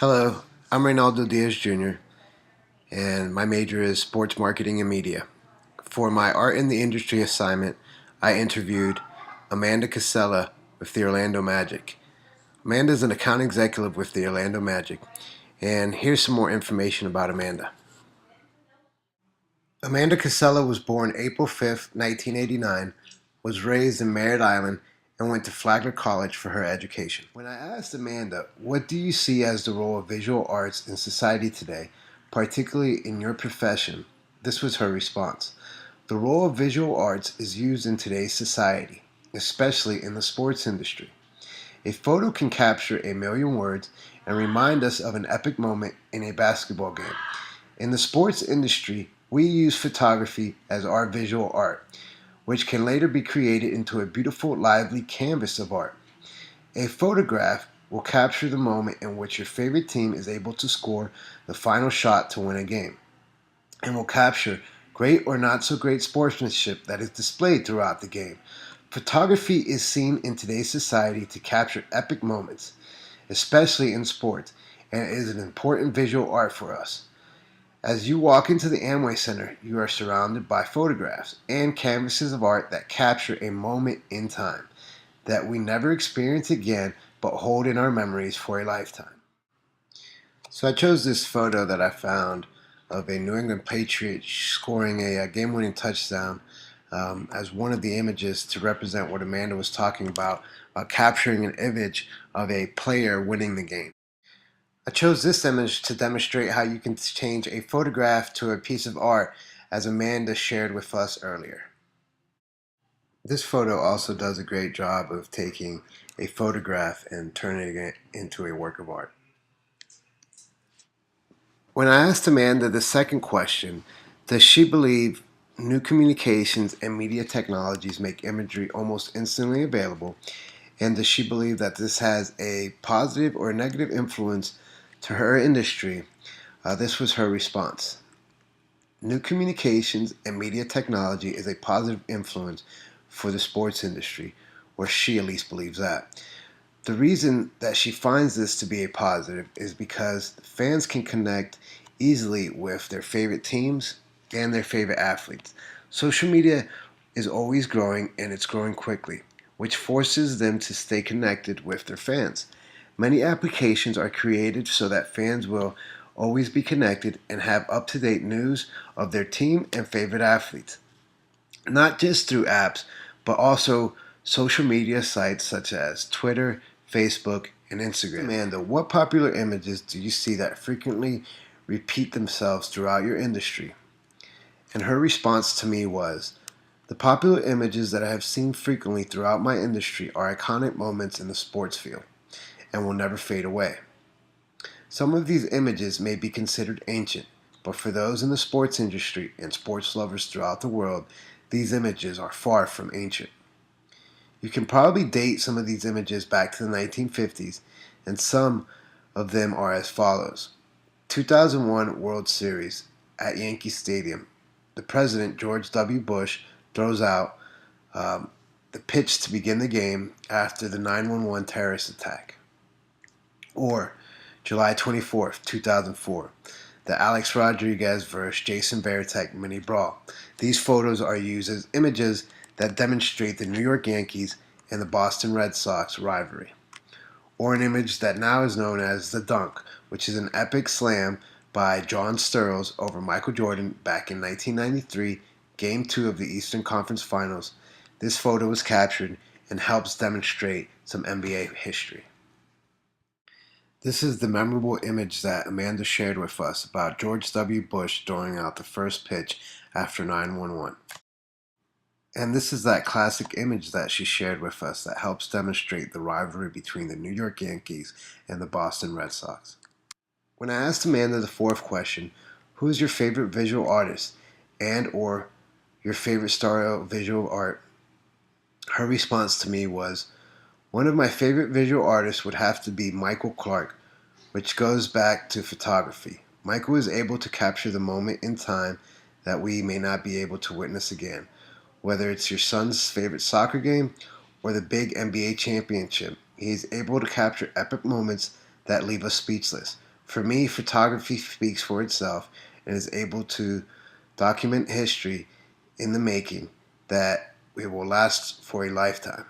Hello, I'm Reynaldo Diaz Jr., and my major is sports marketing and media. For my art in the industry assignment, I interviewed Amanda Casella with the Orlando Magic. Amanda is an account executive with the Orlando Magic, and here's some more information about Amanda. Amanda Casella was born April 5th, 1989, was raised in Merritt Island, and went to Flagler College for her education. When I asked Amanda, what do you see as the role of visual arts in society today, particularly in your profession, this was her response. The role of visual arts is used in today's society, especially in the sports industry. A photo can capture a million words and remind us of an epic moment in a basketball game. In the sports industry, we use photography as our visual art, which can later be created into a beautiful, lively canvas of art. A photograph will capture the moment in which your favorite team is able to score the final shot to win a game, and will capture great or not so great sportsmanship that is displayed throughout the game. Photography is seen in today's society to capture epic moments, especially in sports, and it is an important visual art for us. As you walk into the Amway Center, you are surrounded by photographs and canvases of art that capture a moment in time that we never experience again but hold in our memories for a lifetime. So I chose this photo that I found of a New England Patriot scoring a game-winning touchdown as one of the images to represent what Amanda was talking about, capturing an image of a player winning the game. I chose this image to demonstrate how you can change a photograph to a piece of art, as Amanda shared with us earlier. This photo also does a great job of taking a photograph and turning it into a work of art. When I asked Amanda the second question, does she believe new communications and media technologies make imagery almost instantly available? And does she believe that this has a positive or negative influence to her industry? This was her response. New communications and media technology is a positive influence for the sports industry, or she at least believes that. The reason that she finds this to be a positive is because fans can connect easily with their favorite teams and their favorite athletes. Social media is always growing, and it's growing quickly, which forces them to stay connected with their fans. Many applications are created so that fans will always be connected and have up-to-date news of their team and favorite athletes, not just through apps, but also social media sites such as Twitter, Facebook, and Instagram. Amanda, what popular images do you see that frequently repeat themselves throughout your industry? And her response to me was, the popular images that I have seen frequently throughout my industry are iconic moments in the sports field and will never fade away. Some of these images may be considered ancient, but for those in the sports industry and sports lovers throughout the world, these images are far from ancient. You can probably date some of these images back to the 1950s, and some of them are as follows. 2001 World Series at Yankee Stadium. The president, George W. Bush, throws out the pitch to begin the game after the 9/11 terrorist attack. Or July 24th, 2004, the Alex Rodriguez vs. Jason Varitek mini brawl. These photos are used as images that demonstrate the New York Yankees and the Boston Red Sox rivalry. Or an image that now is known as the dunk, which is an epic slam by John Sterles over Michael Jordan back in 1993, Game 2 of the Eastern Conference Finals. This photo was captured and helps demonstrate some NBA history. This is the memorable image that Amanda shared with us about George W. Bush throwing out the first pitch after 9/11. And this is that classic image that she shared with us that helps demonstrate the rivalry between the New York Yankees and the Boston Red Sox. When I asked Amanda the fourth question, who is your favorite visual artist and or your favorite style of visual art, her response to me was, one of my favorite visual artists would have to be Michael Clark, which goes back to photography. Michael is able to capture the moment in time that we may not be able to witness again, whether it's your son's favorite soccer game or the big NBA championship. He is able to capture epic moments that leave us speechless. For me, photography speaks for itself and is able to document history in the making that it will last for a lifetime.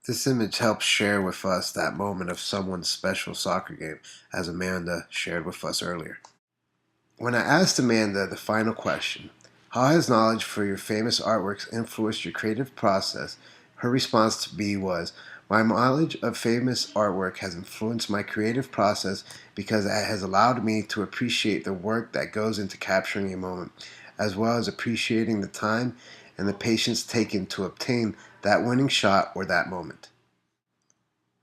This image helps share with us that moment of someone's special soccer game, as Amanda shared with us earlier. When I asked Amanda the final question, how has knowledge for your famous artworks influenced your creative process? Her response to me was, my knowledge of famous artwork has influenced my creative process because it has allowed me to appreciate the work that goes into capturing a moment, as well as appreciating the time and the patience taken to obtain that winning shot or that moment.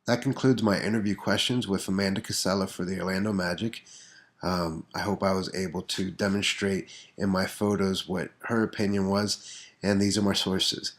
That concludes my interview questions with Amanda Casella for the Orlando Magic. I hope I was able to demonstrate in my photos what her opinion was, and these are my sources.